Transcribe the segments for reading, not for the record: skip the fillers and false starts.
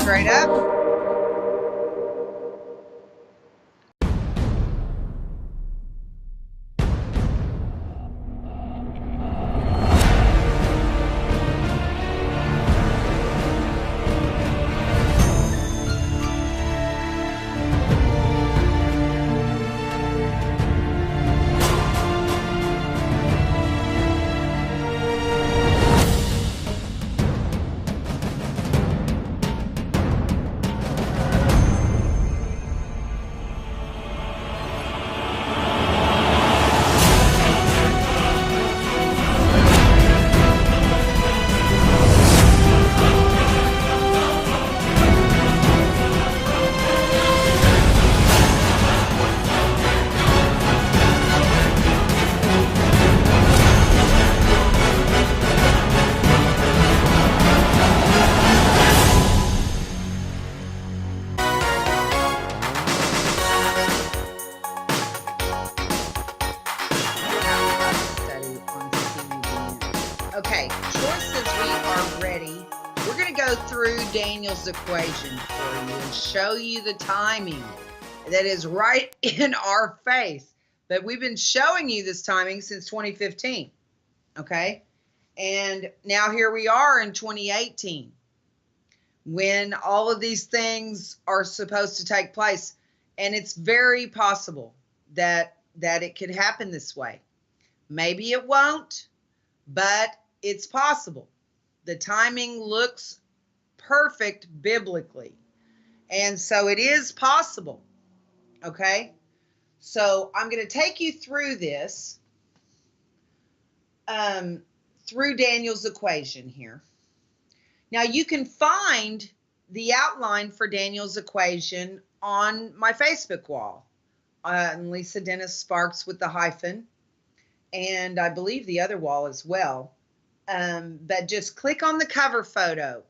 Straight up. Okay, Troy says we are ready. We're going to go through Daniel's equation for you and show you the timing that is right in our face. But we've been showing you this timing since 2015, okay? And now here we are in 2018 when all of these things are supposed to take place. And it's very possible that it could happen this way. Maybe it won't, but it's possible. The timing looks perfect biblically. And so it is possible. Okay? So I'm going to take you through this, through Daniel's equation here. Now you can find the outline for Daniel's equation on my Facebook wall. Lisa Dennis Sparks with the hyphen. And I believe the other wall as well. But just click on the cover photo,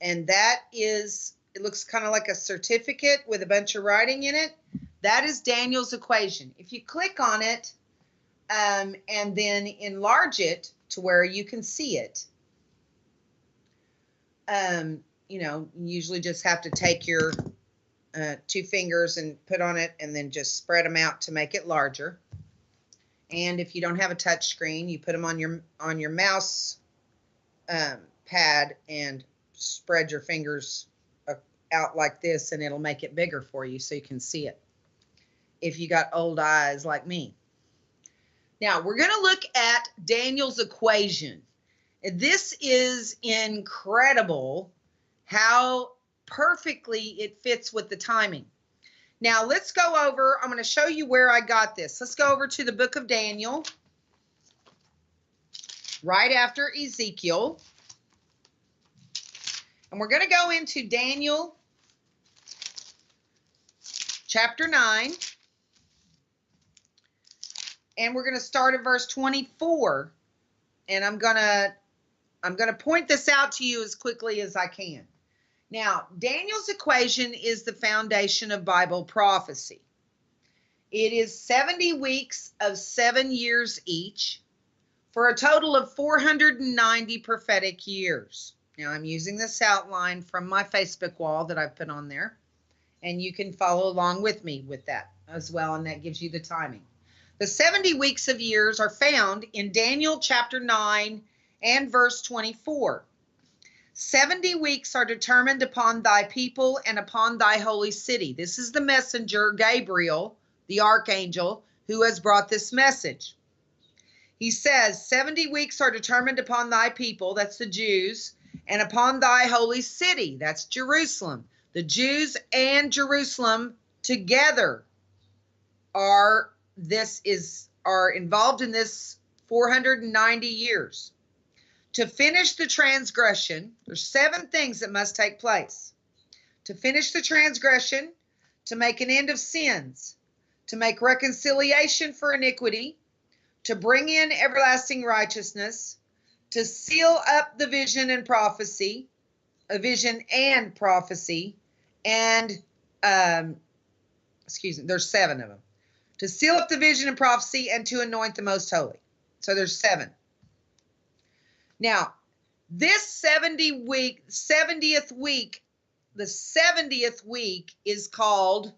and that is, it looks kind of like a certificate with a bunch of writing in it. That is Daniel's equation. If you click on it and then enlarge it to where you can see it, you know, you usually just have to take your 2 fingers and put on it and then just spread them out to make it larger. And if you don't have a touch screen, you put them on your mouse pad and spread your fingers out like this, and it'll make it bigger for you so you can see it if you got old eyes like me. Now, we're going to look at Daniel's equation. This is incredible how perfectly it fits with the timing. Now, let's go over, I'm going to show you where I got this. Let's go over to the book of Daniel, right after Ezekiel. And we're going to go into Daniel chapter 9. And we're going to start at verse 24. And I'm going to point this out to you as quickly as I can. Now, Daniel's equation is the foundation of Bible prophecy. It is 70 weeks of 7 years each for a total of 490 prophetic years. Now, I'm using this outline from my Facebook wall that I've put on there, and you can follow along with me with that as well, and that gives you the timing. The 70 weeks of years are found in Daniel chapter 9 and verse 24. 70 weeks are determined upon thy people and upon thy holy city. This is the messenger, Gabriel, the archangel, who has brought this message. He says, 70 weeks are determined upon thy people, that's the Jews, and upon thy holy city, that's Jerusalem. The Jews and Jerusalem together are involved in this 490 years. To finish the transgression, there's 7 things that must take place. To finish the transgression, to make an end of sins, to make reconciliation for iniquity, to bring in everlasting righteousness, to seal up the vision and prophecy, there's 7 of them. To seal up the vision and prophecy, and to anoint the most holy. So there's 7. Now, this 70th week, the 70th week is called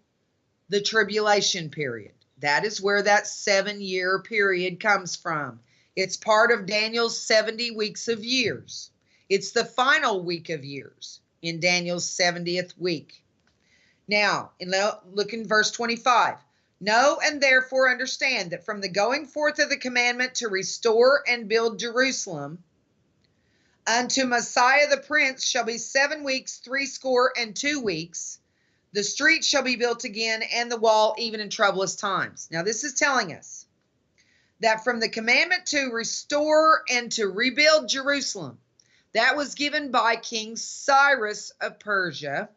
the tribulation period. That is where that 7-year period comes from. It's part of Daniel's 70 weeks of years. It's the final week of years in Daniel's 70th week. Now, look in verse 25. Know and therefore understand that from the going forth of the commandment to restore and build Jerusalem unto Messiah the Prince shall be 7 weeks, 62 weeks. The street shall be built again, and the wall even in troublous times. Now, this is telling us that from the commandment to restore and to rebuild Jerusalem, that was given by King Cyrus of Persia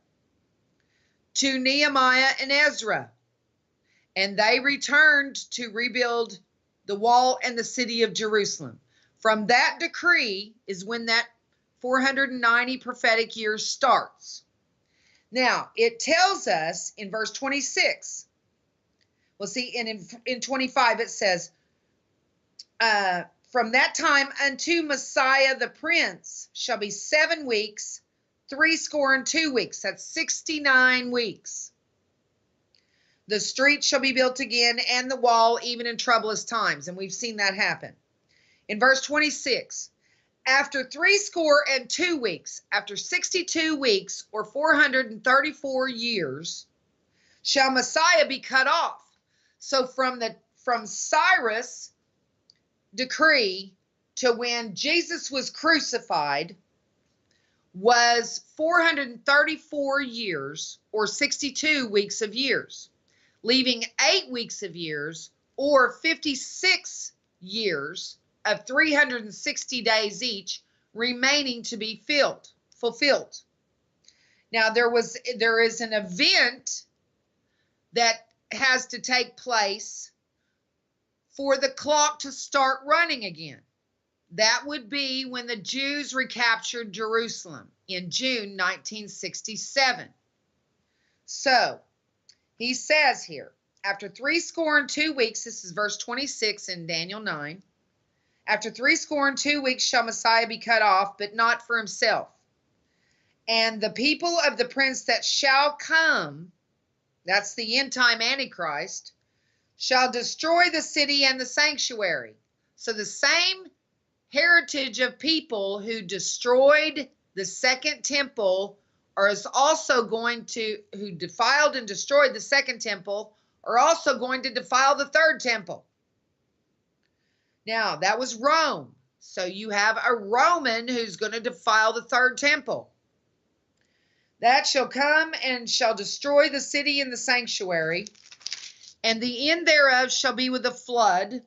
to Nehemiah and Ezra. And they returned to rebuild the wall and the city of Jerusalem. From that decree is when that 490 prophetic years starts. Now, it tells us in verse 26, well, see, and in 25 it says, from that time unto Messiah the Prince shall be 7 weeks, 62 weeks. That's 69 weeks. The street shall be built again, and the wall even in troublous times. And we've seen that happen. In verse 26, after 62 weeks, after 62 weeks or 434 years, shall Messiah be cut off. So from Cyrus' decree to when Jesus was crucified was 434 years or 62 weeks of years, leaving 8 weeks of years or 56 years of 360 days each remaining to be fulfilled. Now there is an event that has to take place for the clock to start running again. That would be when the Jews recaptured Jerusalem in June 1967. So he says here, after 62 weeks, this is verse 26 in Daniel 9, after 62 weeks shall Messiah be cut off, but not for himself. And the people of the prince that shall come, that's the end time Antichrist, shall destroy the city and the sanctuary. So the same heritage of people who destroyed the second temple is also going to, who defiled and destroyed the second temple, are also going to defile the third temple. Now, that was Rome. So you have a Roman who's going to defile the third temple. That shall come and shall destroy the city and the sanctuary, and the end thereof shall be with a flood,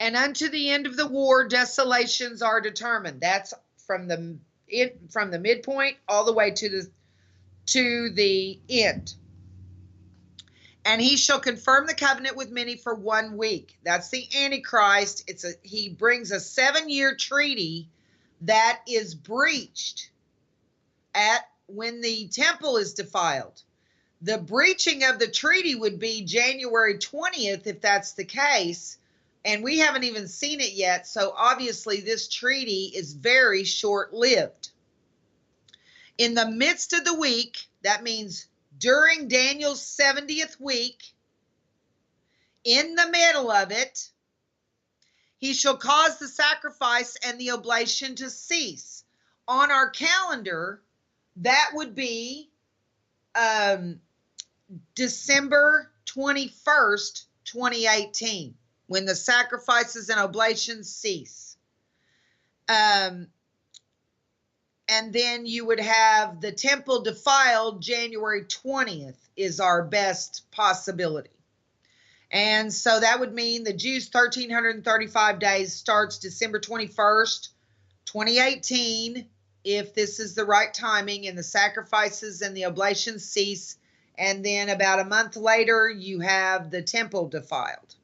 and unto the end of the war desolations are determined. That's from the midpoint all the way to the end. And he shall confirm the covenant with many for 1 week. That's the Antichrist. He brings a 7-year treaty that is breached when the temple is defiled. The breaching of the treaty would be January 20th, if that's the case. And we haven't even seen it yet. So obviously this treaty is very short-lived. In the midst of the week, that means during Daniel's 70th week, in the middle of it, he shall cause the sacrifice and the oblation to cease. On our calendar, that would be December 21st, 2018, when the sacrifices and oblations cease. And then you would have the temple defiled January 20th is our best possibility. And so that would mean the Jews' 1,335 days starts December 21st, 2018, if this is the right timing, and the sacrifices and the oblations cease. And then about a month later, you have the temple defiled.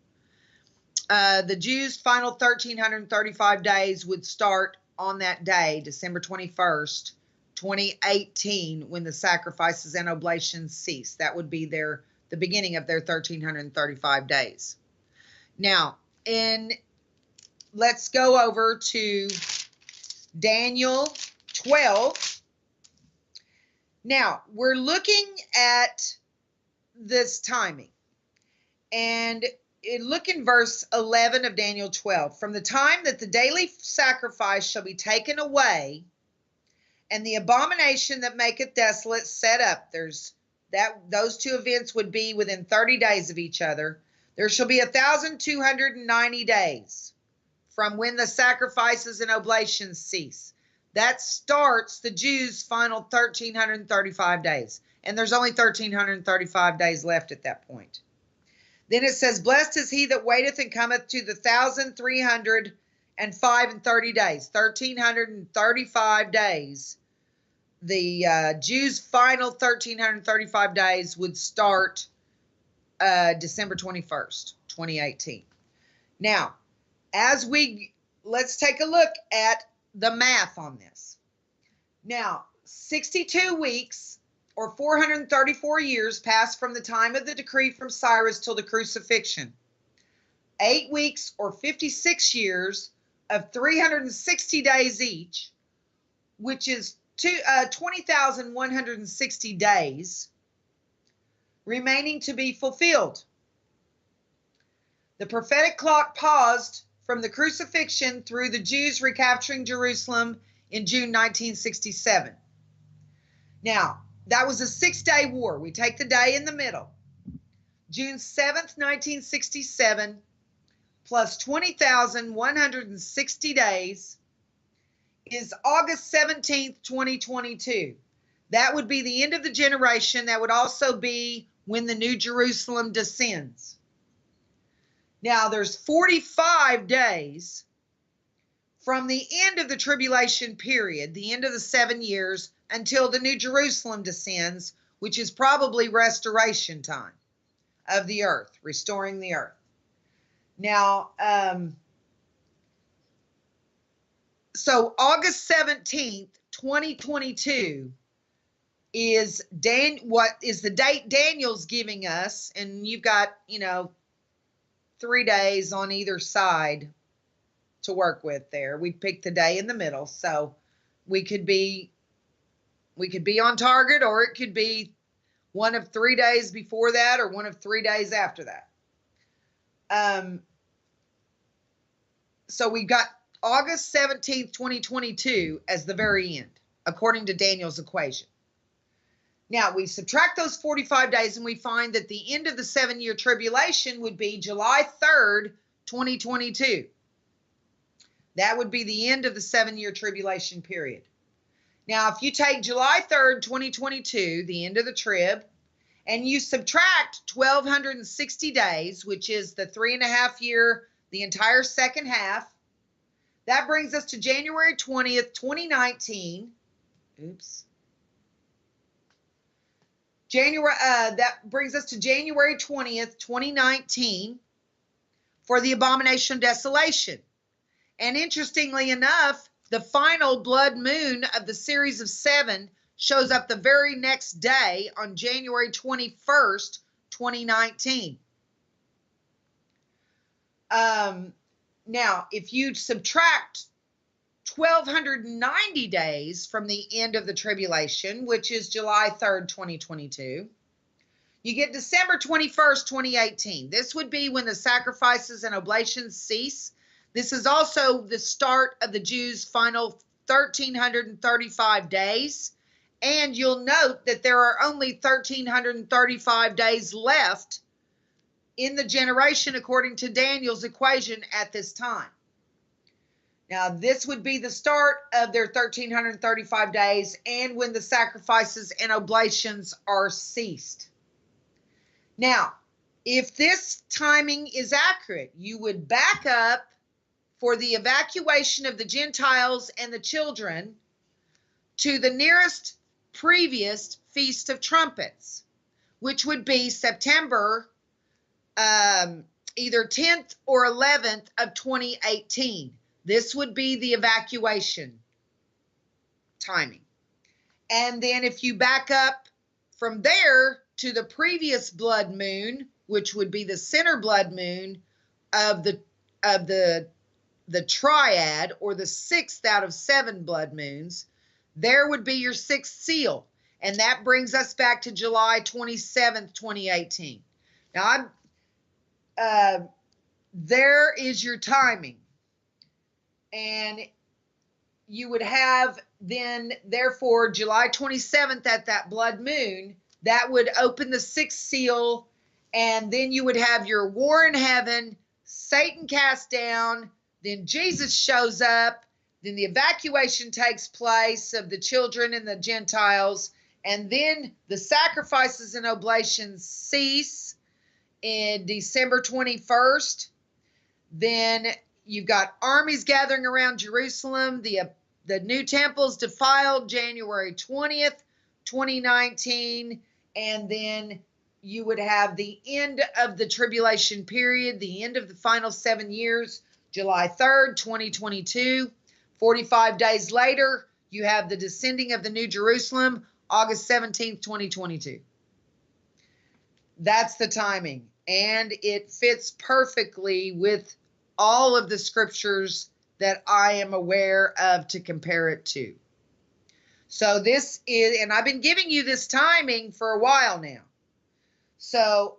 The Jews' final 1,335 days would start on that day, December 21st, 2018, when the sacrifices and oblations cease. That would be the beginning of their 1,335 days. Now, in let's go over to Daniel 12. Now, we're looking at this timing. And look in verse 11 of Daniel 12. From the time that the daily sacrifice shall be taken away, and the abomination that maketh desolate set up, those two events would be within 30 days of each other. There shall be 1,290 days from when the sacrifices and oblations cease. That starts the Jews' final 1,335 days. And there's only 1,335 days left at that point. Then it says, blessed is he that waiteth and cometh to the 1,305 and 30 days. 1,335 days. The Jews' final 1,335 days would start December 21st, 2018. Now, let's take a look at the math on this. Now, 62 weeks or 434 years passed from the time of the decree from Cyrus till the crucifixion. 8 weeks or 56 years of 360 days each, which is 20,160 days remaining to be fulfilled. The prophetic clock paused from the crucifixion through the Jews recapturing Jerusalem in June 1967. Now, that was a 6-day war. We take the day in the middle. June 7th, 1967, plus 20,160 days is August 17th, 2022. That would be the end of the generation. That would also be when the New Jerusalem descends. Now, there's 45 days from the end of the tribulation period, the end of the 7 years, until the New Jerusalem descends, which is probably restoration time of the earth, restoring the earth. Now, so August 17th, 2022 is what is the date Daniel's giving us, and you've got, 3 days on either side to work with there. We picked the day in the middle, so we could be on target, or it could be one of 3 days before that or one of 3 days after that. So we've got August 17th, 2022 as the very end, according to Daniel's equation. Now, we subtract those 45 days and we find that the end of the 7-year tribulation would be July 3rd, 2022. That would be the end of the 7-year tribulation period. Now, if you take July 3rd, 2022, the end of the trib, and you subtract 1,260 days, which is the 3.5 year, the entire second half, that brings us to January 20th, 2019. That brings us to January 20th, 2019 for the abomination of desolation. And interestingly enough, the final blood moon of the series of 7 shows up the very next day on January 21st, 2019. Now, if you subtract 1,290 days from the end of the tribulation, which is July 3rd, 2022, you get December 21st, 2018. This would be when the sacrifices and oblations cease. This is also the start of the Jews' final 1,335 days. And you'll note that there are only 1,335 days left in the generation according to Daniel's equation at this time. Now, this would be the start of their 1,335 days and when the sacrifices and oblations are ceased. Now, if this timing is accurate, you would back up for the evacuation of the Gentiles and the children to the nearest previous Feast of Trumpets, which would be September either 10th or 11th of 2018. This would be the evacuation timing. And then if you back up from there to the previous blood moon, which would be the center blood moon of the the triad, or the sixth out of 7 blood moons, there would be your sixth seal. And that brings us back to July 27th, 2018. Now, there is your timing. And you would have then, therefore, July 27th at that blood moon, that would open the sixth seal. And then you would have your war in heaven, Satan cast down, then Jesus shows up, then the evacuation takes place of the children and the Gentiles, and then the sacrifices and oblations cease in December 21st. Then you've got armies gathering around Jerusalem. The new temple's defiled January 20th, 2019, and then you would have the end of the tribulation period, the end of the final 7 years, July 3rd, 2022. 45 days later, you have the descending of the New Jerusalem, August 17th, 2022. That's the timing, and it fits perfectly with all of the scriptures that I am aware of to compare it to. So this is, and I've been giving you this timing for a while now. So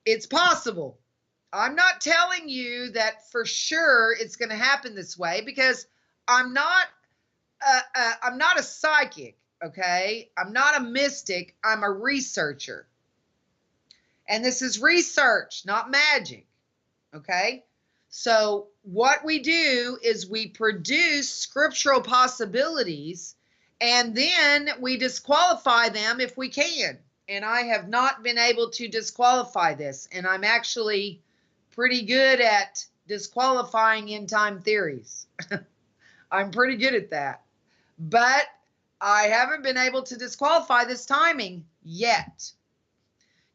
it's possible. I'm not telling you that for sure it's going to happen this way, because I'm not a psychic, okay? I'm not a mystic. I'm a researcher. And this is research, not magic, okay? So what we do is we produce scriptural possibilities, and then we disqualify them if we can. And I have not been able to disqualify this, and I'm actually pretty good at disqualifying end-time theories. I'm pretty good at that. But I haven't been able to disqualify this timing yet.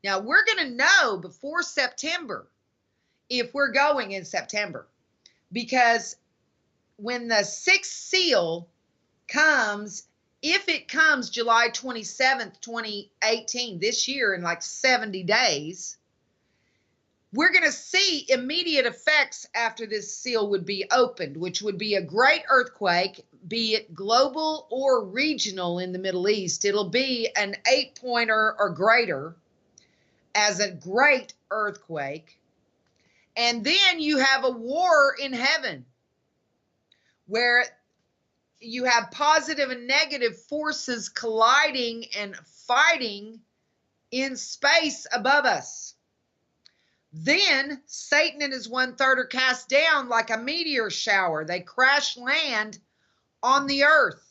Now, we're going to know before September if we're going in September, because when the sixth seal comes, if it comes July 27th, 2018, this year, in like 70 days, we're going to see immediate effects after this seal would be opened, which would be a great earthquake, be it global or regional in the Middle East. It'll be an 8-pointer or greater as a great earthquake. And then you have a war in heaven where you have positive and negative forces colliding and fighting in space above us. Then Satan and his 1/3 are cast down like a meteor shower. They crash land on the earth.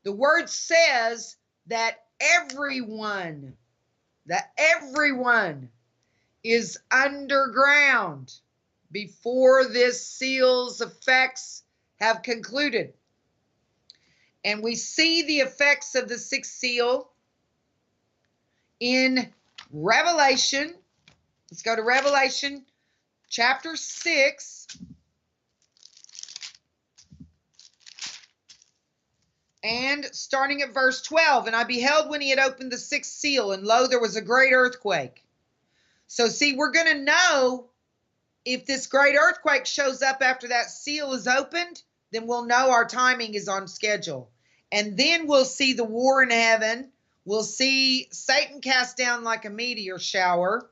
The word says that everyone is underground before this seal's effects have concluded. And we see the effects of the sixth seal in Revelation. Let's go to Revelation chapter 6. And starting at verse 12, and I beheld when he had opened the sixth seal, and lo, there was a great earthquake. So see, we're going to know if this great earthquake shows up after that seal is opened, then we'll know our timing is on schedule. And then we'll see the war in heaven. We'll see Satan cast down like a meteor shower.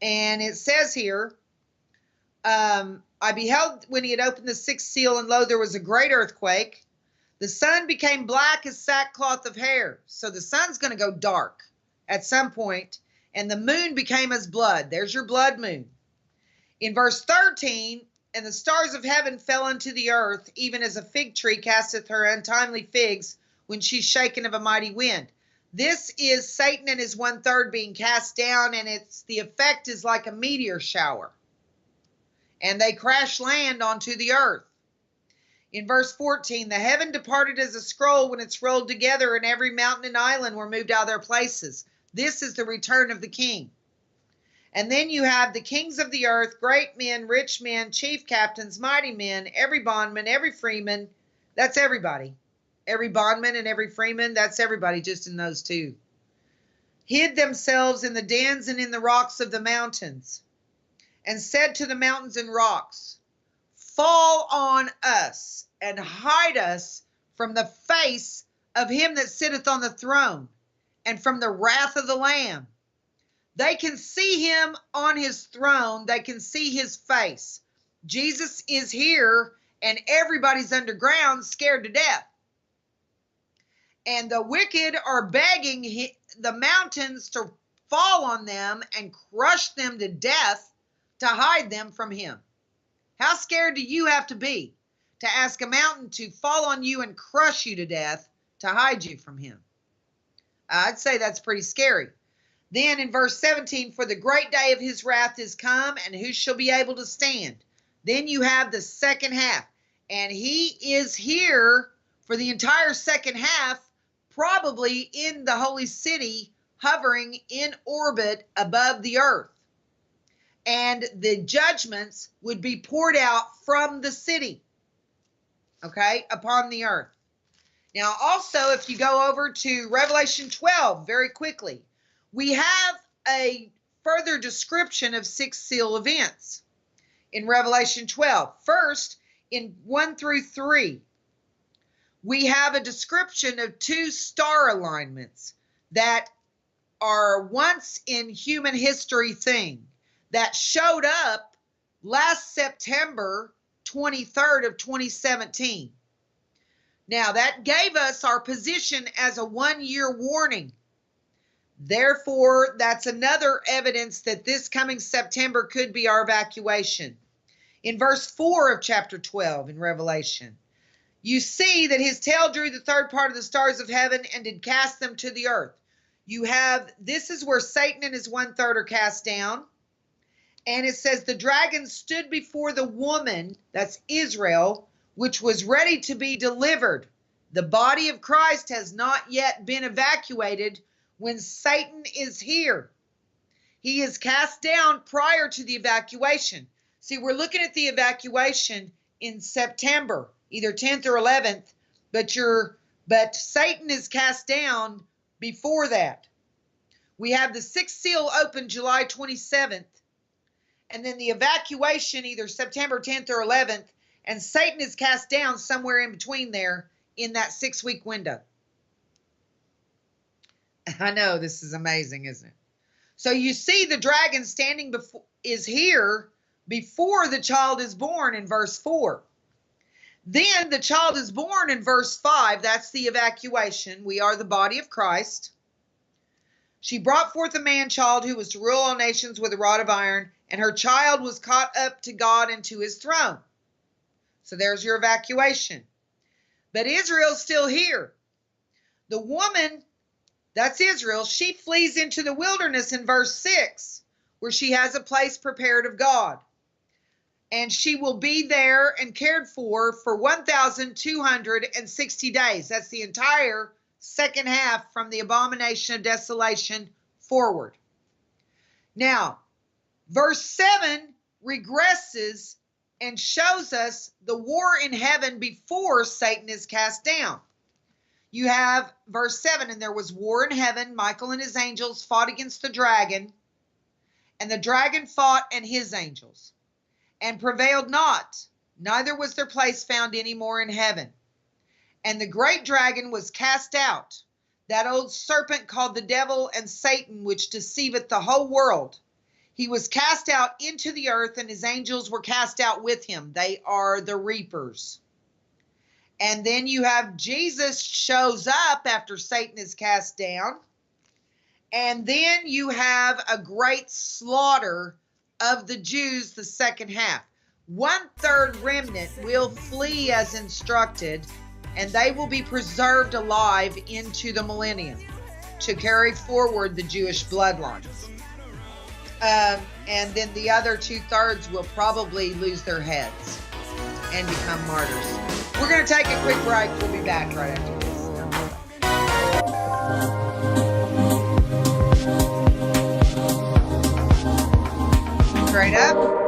And it says here, I beheld when he had opened the sixth seal, and lo, there was a great earthquake. The sun became black as sackcloth of hair. So the sun's going to go dark at some point. And the moon became as blood. There's your blood moon. In verse 13, and the stars of heaven fell unto the earth, even as a fig tree casteth her untimely figs when she's shaken of a mighty wind. This is Satan and his 1/3 being cast down, and the effect is like a meteor shower. And they crash land onto the earth. In verse 14, the heaven departed as a scroll when it's rolled together, and every mountain and island were moved out of their places. This is the return of the king. And then you have the kings of the earth, great men, rich men, chief captains, mighty men, every bondman, every freeman. That's everybody. Every bondman and every freeman, that's everybody just in those two. Hid themselves in the dens and in the rocks of the mountains, and said to the mountains and rocks, on us and hide us from the face of him that sitteth on the throne and from the wrath of the Lamb. They can see him on his throne. They can see his face. Jesus is here, and everybody's underground scared to death. And the wicked are begging the mountains to fall on them and crush them to death to hide them from him. How scared do you have to be to ask a mountain to fall on you and crush you to death to hide you from him? I'd say that's pretty scary. Then in verse 17, for the great day of his wrath is come, and who shall be able to stand? Then you have the second half, and he is here for the entire second half, probably in the holy city, hovering in orbit above the earth. And the judgments would be poured out from the city, okay, upon the earth. Now, also, if you go over to Revelation 12 very quickly, we have a further description of 6 seal events in Revelation 12. First, in 1 through 3, we have a description of 2 star alignments that are once in human history thing that showed up last September 23rd of 2017. Now, that gave us our position as a 1-year warning. Therefore, that's another evidence that this coming September could be our evacuation. In verse 4 of chapter 12 in Revelation, you see that his tail drew the third part of the stars of heaven and did cast them to the earth. This is where Satan and his 1/3 are cast down. And it says, the dragon stood before the woman, that's Israel, which was ready to be delivered. The body of Christ has not yet been evacuated when Satan is here. He is cast down prior to the evacuation. See, we're looking at the evacuation in September, either 10th or 11th, but Satan is cast down before that. We have the 6th seal open July 27th, and then the evacuation either September 10th or 11th, and Satan is cast down somewhere in between there in that 6-week window. I know, this is amazing, isn't it? So you see the dragon standing is here before the child is born in verse 4. Then the child is born in verse 5. That's the evacuation. We are the body of Christ. She brought forth a man-child who was to rule all nations with a rod of iron, and her child was caught up to God and to his throne. So there's your evacuation. But Israel's still here. The woman, that's Israel, she flees into the wilderness in verse 6, where she has a place prepared of God. And she will be there and cared for 1,260 days. That's the entire second half from the abomination of desolation forward. Now, verse 7 regresses and shows us the war in heaven before Satan is cast down. You have verse 7, and there was war in heaven. Michael and his angels fought against the dragon, and the dragon fought and his angels, and prevailed not, neither was their place found any more in heaven. And the great dragon was cast out, that old serpent called the devil and Satan, which deceiveth the whole world. He was cast out into the earth, and his angels were cast out with him. They are the reapers. And then you have Jesus shows up after Satan is cast down. And then you have a great slaughter of the Jews, the second half. 1/3 remnant will flee as instructed, and they will be preserved alive into the millennium to carry forward the Jewish bloodlines. And then the other 2/3 will probably lose their heads and become martyrs. We're going to take a quick break. We'll be back right after this. Straight up.